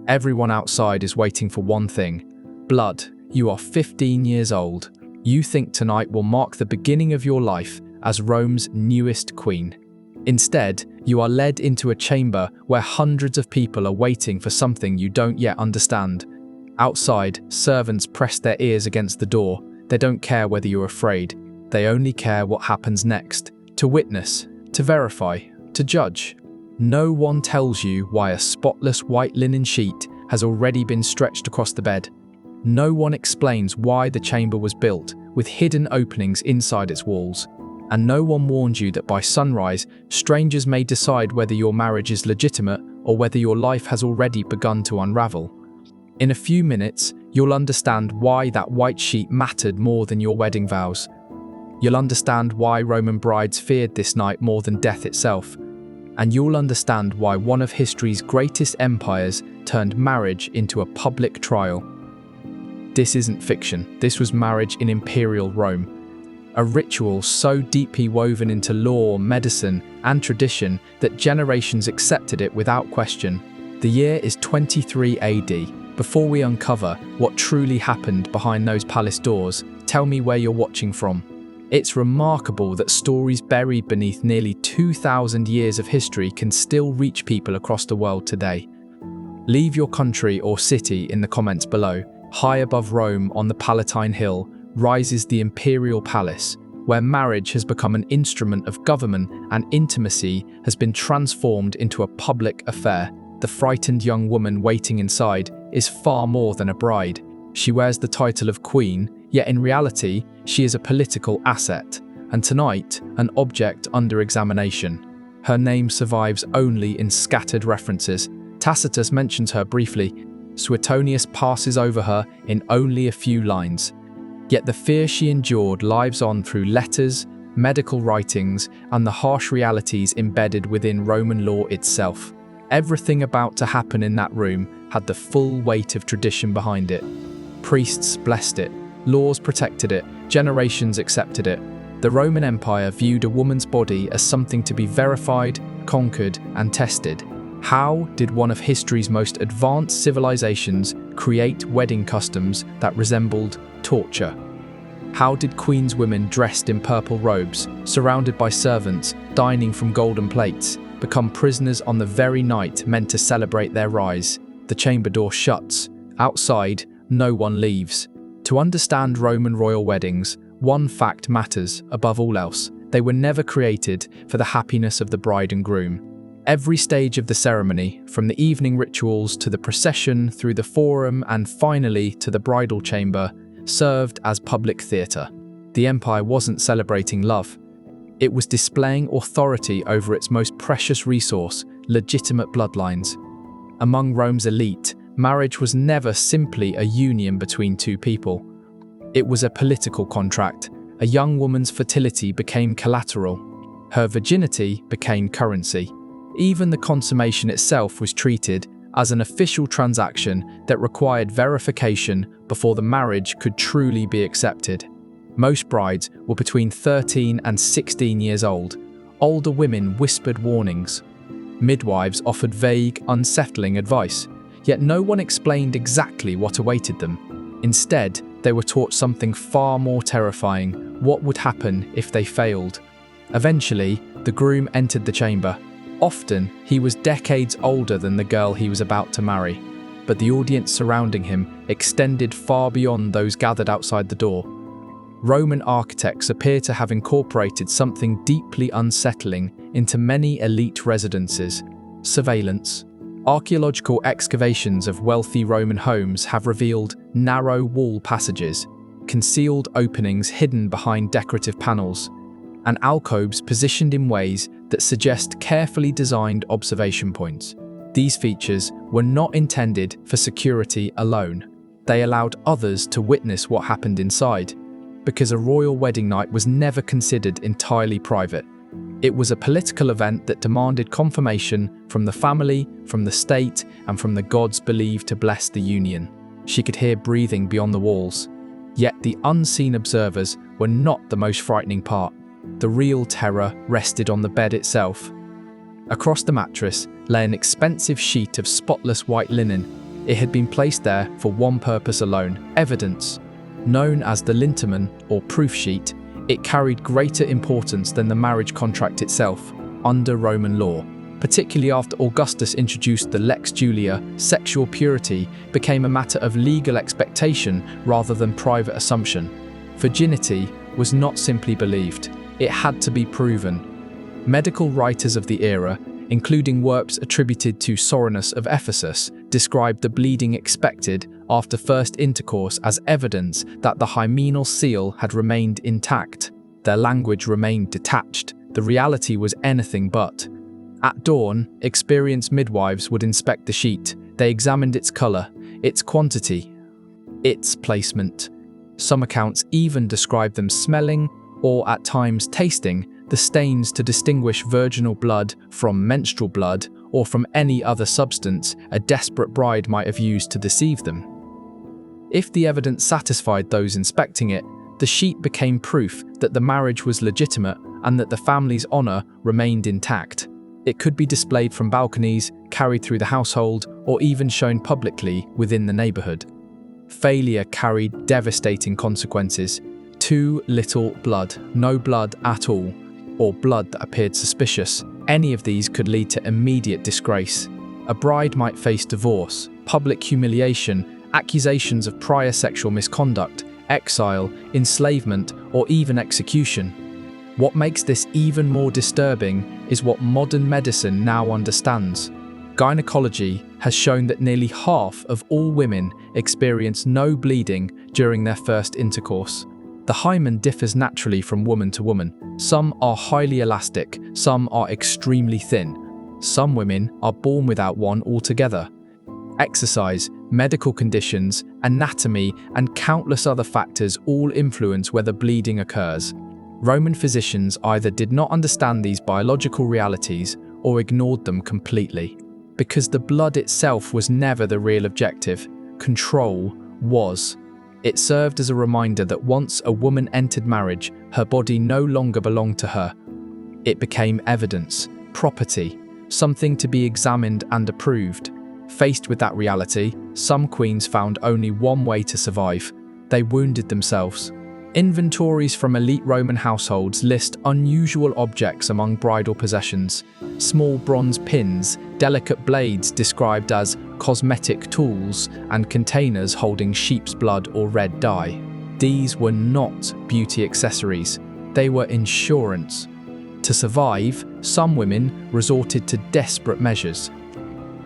Everyone outside is waiting for one thing: blood. You are 15 years old. You think tonight will mark the beginning of your life as Rome's newest queen. Instead, you are led into a chamber where hundreds of people are waiting for something you don't yet understand. Outside, servants press their ears against the door. They don't care whether you're afraid. They only care what happens next. To witness, to verify, to judge. No one tells you why a spotless white linen sheet has already been stretched across the bed. No one explains why the chamber was built, with hidden openings inside its walls. And no one warned you that by sunrise, strangers may decide whether your marriage is legitimate or whether your life has already begun to unravel. In a few minutes, you'll understand why that white sheet mattered more than your wedding vows. You'll understand why Roman brides feared this night more than death itself. And you'll understand why one of history's greatest empires turned marriage into a public trial. This isn't fiction. This was marriage in imperial Rome. A ritual so deeply woven into law, medicine, and tradition that generations accepted it without question. The year is 23 AD. Before we uncover what truly happened behind those palace doors, tell me where you're watching from. It's remarkable that stories buried beneath nearly 2,000 years of history can still reach people across the world today. Leave your country or city in the comments below. High above Rome on the Palatine Hill rises the imperial palace, where marriage has become an instrument of government and intimacy has been transformed into a public affair. The frightened young woman waiting inside is far more than a bride. She wears the title of queen, yet in reality, she is a political asset, and tonight, an object under examination. Her name survives only in scattered references. Tacitus mentions her briefly. Suetonius passes over her in only a few lines. Yet the fear she endured lives on through letters, medical writings, and the harsh realities embedded within Roman law itself. Everything about to happen in that room had the full weight of tradition behind it. Priests blessed it, laws protected it, generations accepted it. The Roman Empire viewed a woman's body as something to be verified, conquered, and tested. How did one of history's most advanced civilizations create wedding customs that resembled torture? How did queens' women dressed in purple robes, surrounded by servants, dining from golden plates, become prisoners on the very night meant to celebrate their rise? The chamber door shuts. Outside, no one leaves. To understand Roman royal weddings, one fact matters above all else. They were never created for the happiness of the bride and groom. Every stage of the ceremony, from the evening rituals to the procession through the forum and finally to the bridal chamber, served as public theatre. The empire wasn't celebrating love. It was displaying authority over its most precious resource, legitimate bloodlines. Among Rome's elite, marriage was never simply a union between two people. It was a political contract. A young woman's fertility became collateral. Her virginity became currency. Even the consummation itself was treated as an official transaction that required verification before the marriage could truly be accepted. Most brides were between 13 and 16 years old. Older women whispered warnings. Midwives offered vague, unsettling advice, yet no one explained exactly what awaited them. Instead, they were taught something far more terrifying: what would happen if they failed. Eventually, the groom entered the chamber. Often, he was decades older than the girl he was about to marry, but the audience surrounding him extended far beyond those gathered outside the door. Roman architects appear to have incorporated something deeply unsettling into many elite residences: surveillance. Archaeological excavations of wealthy Roman homes have revealed narrow wall passages, concealed openings hidden behind decorative panels, and alcoves positioned in ways that suggest carefully designed observation points. These features were not intended for security alone. They allowed others to witness what happened inside, because a royal wedding night was never considered entirely private. It was a political event that demanded confirmation from the family, from the state, and from the gods believed to bless the union. She could hear breathing beyond the walls. Yet the unseen observers were not the most frightening part. The real terror rested on the bed itself. Across the mattress lay an expensive sheet of spotless white linen. It had been placed there for one purpose alone: evidence. Known as the linteman, or proof sheet, it carried greater importance than the marriage contract itself under Roman law. Particularly after Augustus introduced the Lex Julia, sexual purity became a matter of legal expectation rather than private assumption. Virginity was not simply believed, it had to be proven. Medical writers of the era, including works attributed to Soranus of Ephesus, described the bleeding expected after first intercourse as evidence that the hymenal seal had remained intact. Their language remained detached. The reality was anything but. At dawn, experienced midwives would inspect the sheet. They examined its colour, its quantity, its placement. Some accounts even describe them smelling, or at times tasting, the stains to distinguish virginal blood from menstrual blood or from any other substance a desperate bride might have used to deceive them. If the evidence satisfied those inspecting it, the sheet became proof that the marriage was legitimate and that the family's honour remained intact. It could be displayed from balconies, carried through the household, or even shown publicly within the neighbourhood. Failure carried devastating consequences. Too little blood, no blood at all, or blood that appeared suspicious. Any of these could lead to immediate disgrace. A bride might face divorce, public humiliation, accusations of prior sexual misconduct, exile, enslavement, or even execution. What makes this even more disturbing is what modern medicine now understands. Gynecology has shown that nearly half of all women experience no bleeding during their first intercourse. The hymen differs naturally from woman to woman. Some are highly elastic, some are extremely thin. Some women are born without one altogether. Exercise, medical conditions, anatomy, and countless other factors all influence whether bleeding occurs. Roman physicians either did not understand these biological realities or ignored them completely. Because the blood itself was never the real objective, control was. It served as a reminder that once a woman entered marriage, her body no longer belonged to her. It became evidence, property, something to be examined and approved. Faced with that reality, some queens found only one way to survive. They wounded themselves. Inventories from elite Roman households list unusual objects among bridal possessions. Small bronze pins, delicate blades described as cosmetic tools, and containers holding sheep's blood or red dye. These were not beauty accessories, they were insurance. To survive, some women resorted to desperate measures.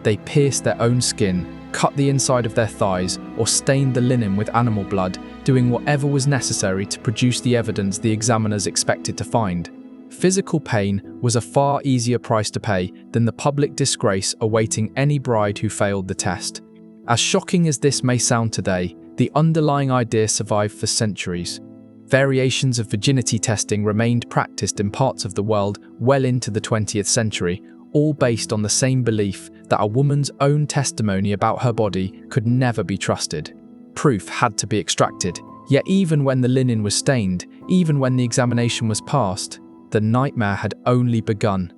They pierced their own skin, cut the inside of their thighs, or stained the linen with animal blood, doing whatever was necessary to produce the evidence the examiners expected to find. Physical pain was a far easier price to pay than the public disgrace awaiting any bride who failed the test. As shocking as this may sound today, the underlying idea survived for centuries. Variations of virginity testing remained practiced in parts of the world well into the 20th century, all based on the same belief that a woman's own testimony about her body could never be trusted. Proof had to be extracted, yet even when the linen was stained, even when the examination was passed, the nightmare had only begun.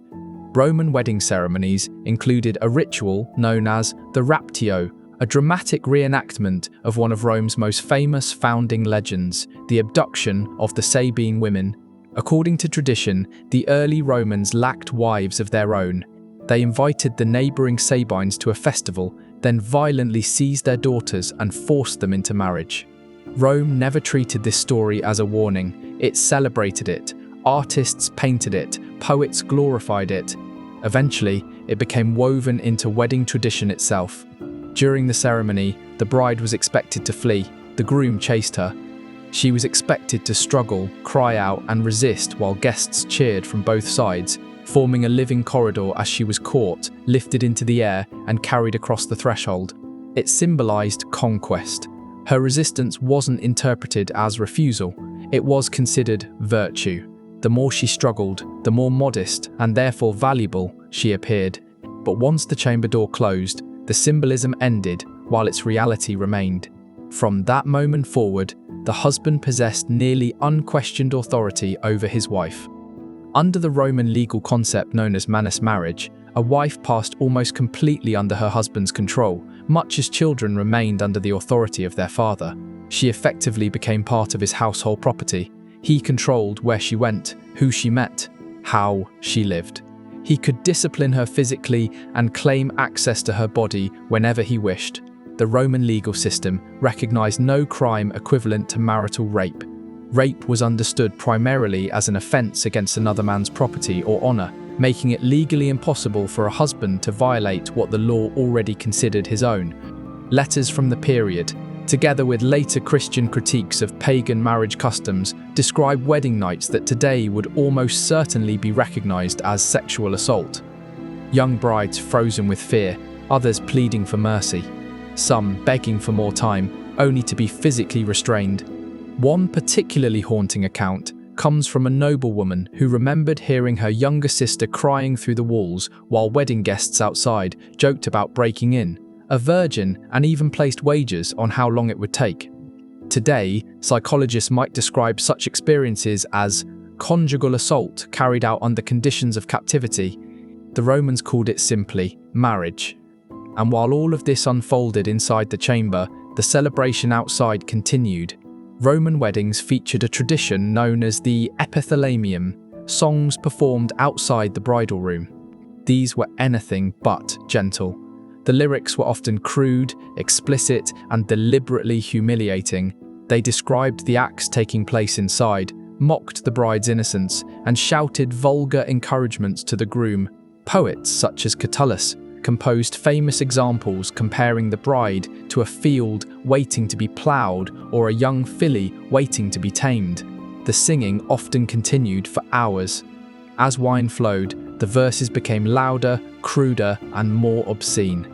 Roman wedding ceremonies included a ritual known as the raptio, a dramatic reenactment of one of Rome's most famous founding legends, the abduction of the Sabine women. According to tradition, the early Romans lacked wives of their own. They invited the neighbouring Sabines to a festival, then violently seized their daughters and forced them into marriage. Rome never treated this story as a warning, it celebrated it. Artists painted it, poets glorified it. Eventually, it became woven into wedding tradition itself. During the ceremony, the bride was expected to flee, the groom chased her. She was expected to struggle, cry out, and resist while guests cheered from both sides, forming a living corridor as she was caught, lifted into the air, and carried across the threshold. It symbolized conquest. Her resistance wasn't interpreted as refusal, it was considered virtue. The more she struggled, the more modest and therefore valuable she appeared. But once the chamber door closed, the symbolism ended while its reality remained. From that moment forward, the husband possessed nearly unquestioned authority over his wife. Under the Roman legal concept known as manus marriage, a wife passed almost completely under her husband's control, much as children remained under the authority of their father. She effectively became part of his household property. He controlled where she went, who she met, how she lived. He could discipline her physically and claim access to her body whenever he wished. The Roman legal system recognized no crime equivalent to marital rape. Rape was understood primarily as an offense against another man's property or honor, making it legally impossible for a husband to violate what the law already considered his own. Letters from the period, together with later Christian critiques of pagan marriage customs, describe wedding nights that today would almost certainly be recognized as sexual assault. Young brides frozen with fear, others pleading for mercy, some begging for more time, only to be physically restrained. One particularly haunting account comes from a noblewoman who remembered hearing her younger sister crying through the walls while wedding guests outside joked about breaking in, a virgin, and even placed wagers on how long it would take. Today, psychologists might describe such experiences as conjugal assault carried out under conditions of captivity. The Romans called it simply marriage. And while all of this unfolded inside the chamber, the celebration outside continued. Roman weddings featured a tradition known as the epithalamium, songs performed outside the bridal room. These were anything but gentle. The lyrics were often crude, explicit, and deliberately humiliating. They described the acts taking place inside, mocked the bride's innocence, and shouted vulgar encouragements to the groom. Poets such as Catullus composed famous examples comparing the bride to a field waiting to be ploughed or a young filly waiting to be tamed. The singing often continued for hours. As wine flowed, the verses became louder, cruder, and more obscene.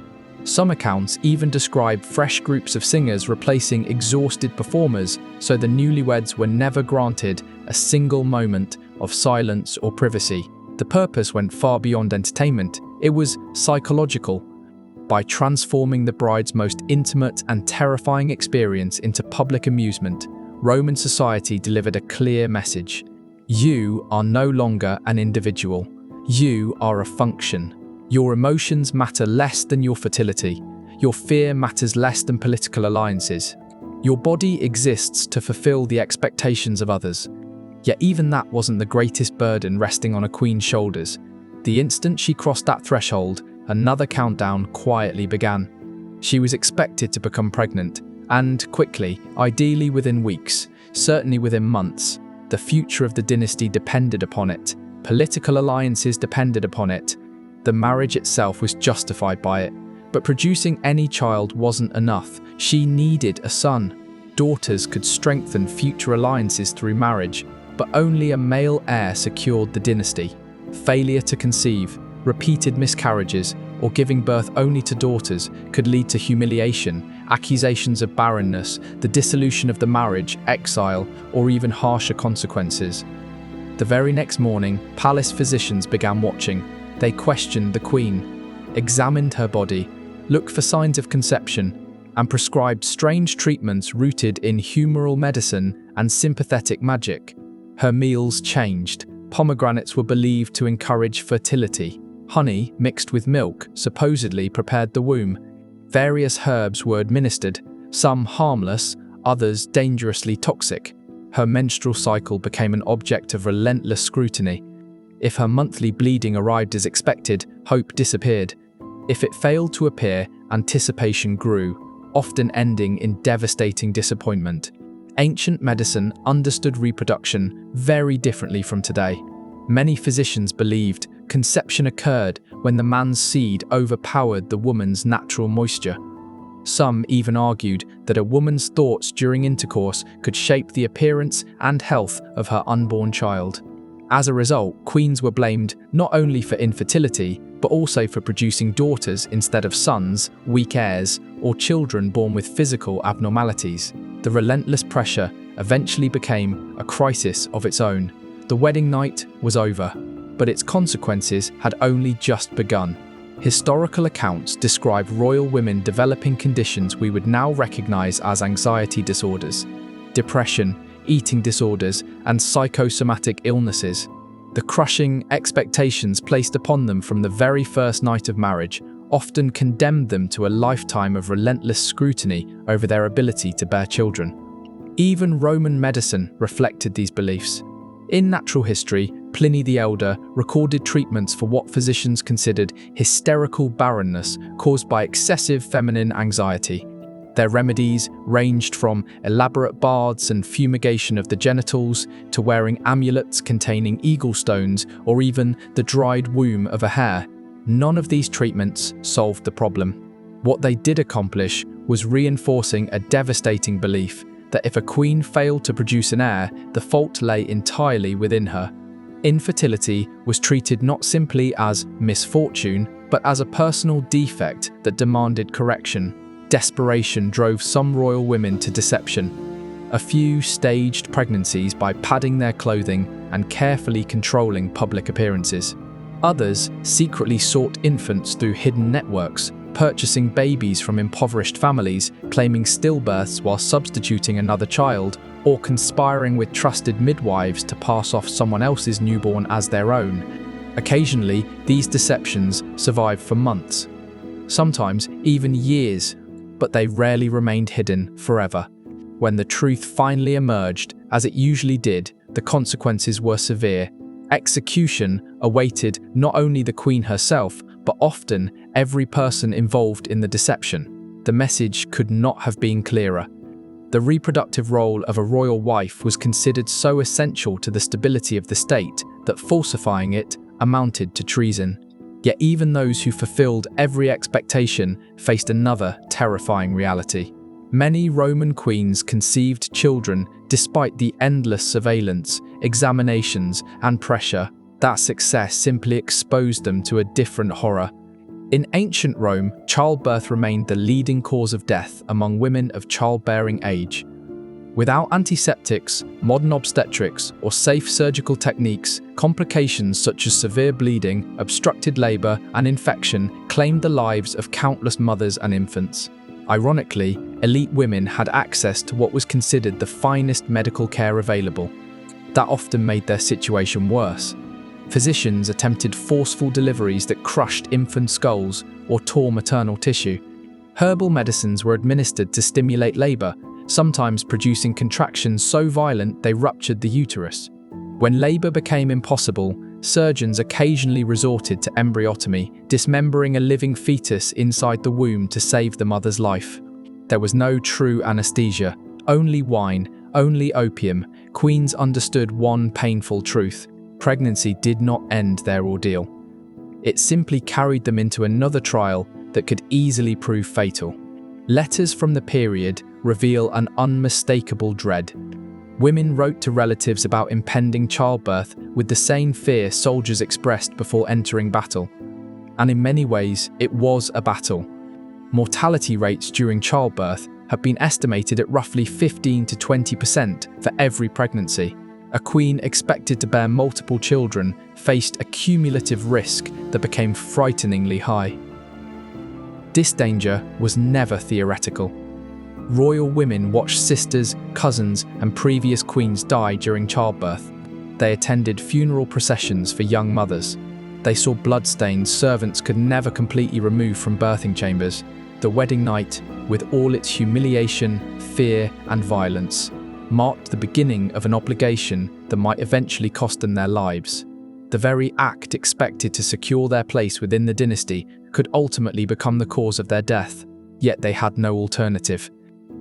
Some accounts even describe fresh groups of singers replacing exhausted performers, so the newlyweds were never granted a single moment of silence or privacy. The purpose went far beyond entertainment. It was psychological. By transforming the bride's most intimate and terrifying experience into public amusement, Roman society delivered a clear message. You are no longer an individual. You are a function. Your emotions matter less than your fertility. Your fear matters less than political alliances. Your body exists to fulfill the expectations of others. Yet even that wasn't the greatest burden resting on a queen's shoulders. The instant she crossed that threshold, another countdown quietly began. She was expected to become pregnant, and quickly, ideally within weeks, certainly within months. The future of the dynasty depended upon it. Political alliances depended upon it. The marriage itself was justified by it. But producing any child wasn't enough. She needed a son. Daughters could strengthen future alliances through marriage, but only a male heir secured the dynasty. Failure to conceive, repeated miscarriages, or giving birth only to daughters could lead to humiliation, accusations of barrenness, the dissolution of the marriage, exile, or even harsher consequences. The very next morning, palace physicians began watching. They questioned the queen, examined her body, looked for signs of conception, and prescribed strange treatments rooted in humoral medicine and sympathetic magic. Her meals changed. Pomegranates were believed to encourage fertility. Honey, mixed with milk, supposedly prepared the womb. Various herbs were administered, some harmless, others dangerously toxic. Her menstrual cycle became an object of relentless scrutiny. If her monthly bleeding arrived as expected, hope disappeared. If it failed to appear, anticipation grew, often ending in devastating disappointment. Ancient medicine understood reproduction very differently from today. Many physicians believed conception occurred when the man's seed overpowered the woman's natural moisture. Some even argued that a woman's thoughts during intercourse could shape the appearance and health of her unborn child. As a result, queens were blamed not only for infertility, but also for producing daughters instead of sons, weak heirs, or children born with physical abnormalities. The relentless pressure eventually became a crisis of its own. The wedding night was over, but its consequences had only just begun. Historical accounts describe royal women developing conditions we would now recognize as anxiety disorders, depression, eating disorders, and psychosomatic illnesses. The crushing expectations placed upon them from the very first night of marriage, often condemned them to a lifetime of relentless scrutiny over their ability to bear children. Even Roman medicine reflected these beliefs. In natural history, Pliny the Elder recorded treatments for what physicians considered hysterical barrenness caused by excessive feminine anxiety. Their remedies ranged from elaborate baths and fumigation of the genitals to wearing amulets containing eagle stones or even the dried womb of a hare. None of these treatments solved the problem. What they did accomplish was reinforcing a devastating belief that if a queen failed to produce an heir, the fault lay entirely within her. Infertility was treated not simply as misfortune, but as a personal defect that demanded correction. Desperation drove some royal women to deception. A few staged pregnancies by padding their clothing and carefully controlling public appearances. Others secretly sought infants through hidden networks, purchasing babies from impoverished families, claiming stillbirths while substituting another child, or conspiring with trusted midwives to pass off someone else's newborn as their own. Occasionally, these deceptions survived for months, sometimes even years, but they rarely remained hidden forever. When the truth finally emerged, as it usually did, the consequences were severe. Execution awaited not only the queen herself, but often every person involved in the deception. The message could not have been clearer. The reproductive role of a royal wife was considered so essential to the stability of the state that falsifying it amounted to treason. Yet even those who fulfilled every expectation faced another terrifying reality. Many Roman queens conceived children despite the endless surveillance, examinations, and pressure. That success simply exposed them to a different horror. In ancient Rome, childbirth remained the leading cause of death among women of childbearing age. Without antiseptics, modern obstetrics, or safe surgical techniques, complications such as severe bleeding, obstructed labor, and infection claimed the lives of countless mothers and infants. Ironically, elite women had access to what was considered the finest medical care available. That often made their situation worse. Physicians attempted forceful deliveries that crushed infant skulls or tore maternal tissue. Herbal medicines were administered to stimulate labor, sometimes producing contractions so violent they ruptured the uterus. When labor became impossible, surgeons occasionally resorted to embryotomy, dismembering a living fetus inside the womb to save the mother's life. There was no true anesthesia, only wine, only opium. Queens understood one painful truth: pregnancy did not end their ordeal. It simply carried them into another trial that could easily prove fatal. Letters from the period reveal an unmistakable dread. Women wrote to relatives about impending childbirth with the same fear soldiers expressed before entering battle. And in many ways, it was a battle. Mortality rates during childbirth have been estimated at roughly 15 to 20% for every pregnancy. A queen expected to bear multiple children faced a cumulative risk that became frighteningly high. This danger was never theoretical. Royal women watched sisters, cousins, and previous queens die during childbirth. They attended funeral processions for young mothers. They saw bloodstains servants could never completely remove from birthing chambers. The wedding night, with all its humiliation, fear, and violence, marked the beginning of an obligation that might eventually cost them their lives. The very act expected to secure their place within the dynasty could ultimately become the cause of their death, yet they had no alternative.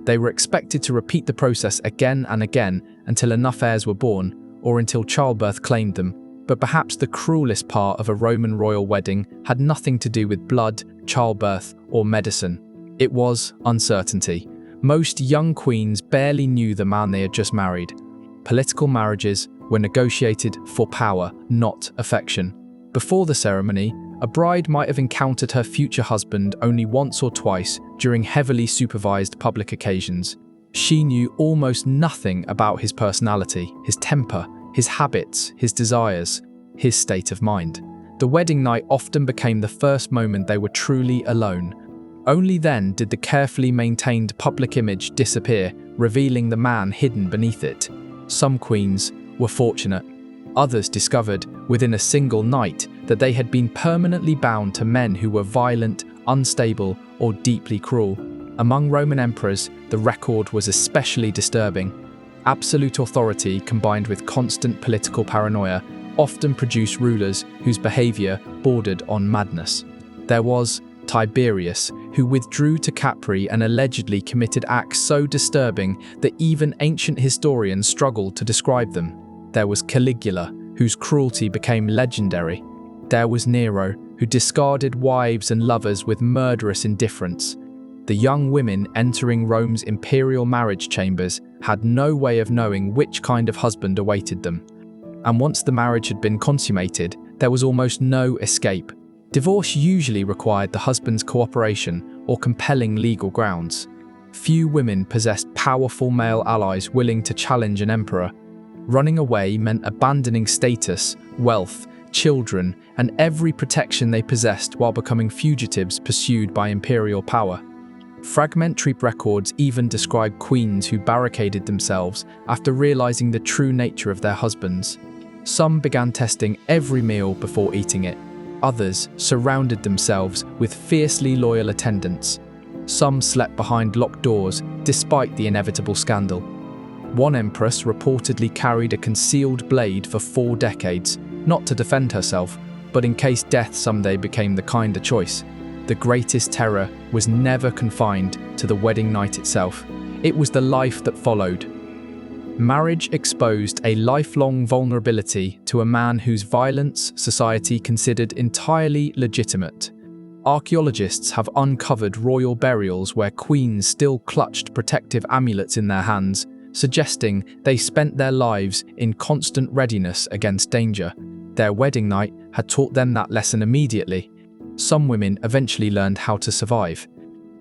They were expected to repeat the process again and again until enough heirs were born, or until childbirth claimed them. But perhaps the cruelest part of a Roman royal wedding had nothing to do with blood, childbirth, or medicine. It was uncertainty. Most young queens barely knew the man they had just married. Political marriages were negotiated for power, not affection. Before the ceremony, a bride might have encountered her future husband only once or twice during heavily supervised public occasions. She knew almost nothing about his personality, his temper, his habits, his desires, his state of mind. The wedding night often became the first moment they were truly alone. Only then did the carefully maintained public image disappear, revealing the man hidden beneath it. Some queens were fortunate. Others discovered, within a single night, that they had been permanently bound to men who were violent, unstable, or deeply cruel. Among Roman emperors, the record was especially disturbing. Absolute authority combined with constant political paranoia often produced rulers whose behavior bordered on madness. There was Tiberius, who withdrew to Capri and allegedly committed acts so disturbing that even ancient historians struggled to describe them. There was Caligula, whose cruelty became legendary. There was Nero, who discarded wives and lovers with murderous indifference. The young women entering Rome's imperial marriage chambers had no way of knowing which kind of husband awaited them. And once the marriage had been consummated, there was almost no escape. Divorce usually required the husband's cooperation or compelling legal grounds. Few women possessed powerful male allies willing to challenge an emperor. Running away meant abandoning status, wealth, children, and every protection they possessed while becoming fugitives pursued by imperial power. Fragmentary records even describe queens who barricaded themselves after realizing the true nature of their husbands. Some began testing every meal before eating it. Others surrounded themselves with fiercely loyal attendants. Some slept behind locked doors despite the inevitable scandal. One empress reportedly carried a concealed blade for 4 decades, not to defend herself, but in case death someday became the kinder choice. The greatest terror was never confined to the wedding night itself. It was the life that followed. Marriage exposed a lifelong vulnerability to a man whose violence society considered entirely legitimate. Archaeologists have uncovered royal burials where queens still clutched protective amulets in their hands, suggesting they spent their lives in constant readiness against danger. Their wedding night had taught them that lesson immediately. Some women eventually learned how to survive.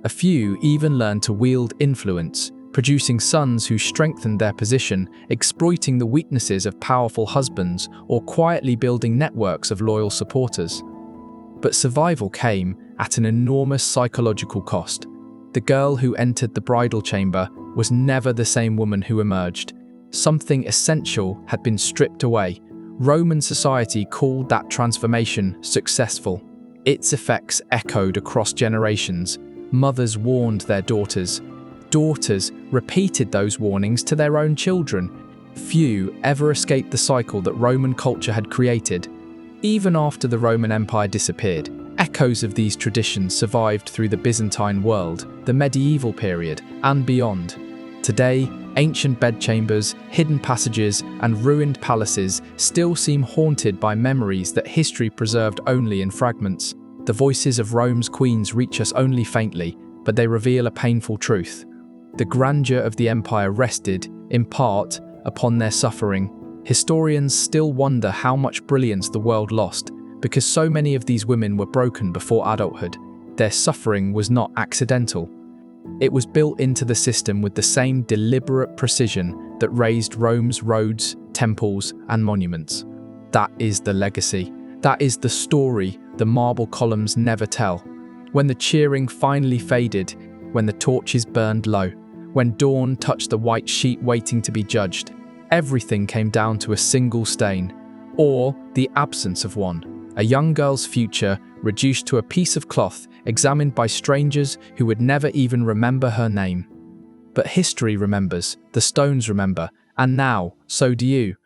A few even learned to wield influence, producing sons who strengthened their position, exploiting the weaknesses of powerful husbands, or quietly building networks of loyal supporters. But survival came at an enormous psychological cost. The girl who entered the bridal chamber was never the same woman who emerged. Something essential had been stripped away. Roman society called that transformation successful. Its effects echoed across generations. Mothers warned their daughters. Daughters repeated those warnings to their own children. Few ever escaped the cycle that Roman culture had created. Even after the Roman Empire disappeared, echoes of these traditions survived through the Byzantine world, the medieval period, and beyond. Today, ancient bedchambers, hidden passages, and ruined palaces still seem haunted by memories that history preserved only in fragments. The voices of Rome's queens reach us only faintly, but they reveal a painful truth. The grandeur of the empire rested, in part, upon their suffering. Historians still wonder how much brilliance the world lost, because so many of these women were broken before adulthood. Their suffering was not accidental. It was built into the system with the same deliberate precision that raised Rome's roads, temples, and monuments. That is the legacy. That is the story the marble columns never tell. When the cheering finally faded, when the torches burned low, when dawn touched the white sheet waiting to be judged, everything came down to a single stain, or the absence of one. A young girl's future reduced to a piece of cloth examined by strangers who would never even remember her name. But history remembers, the stones remember, and now, so do you.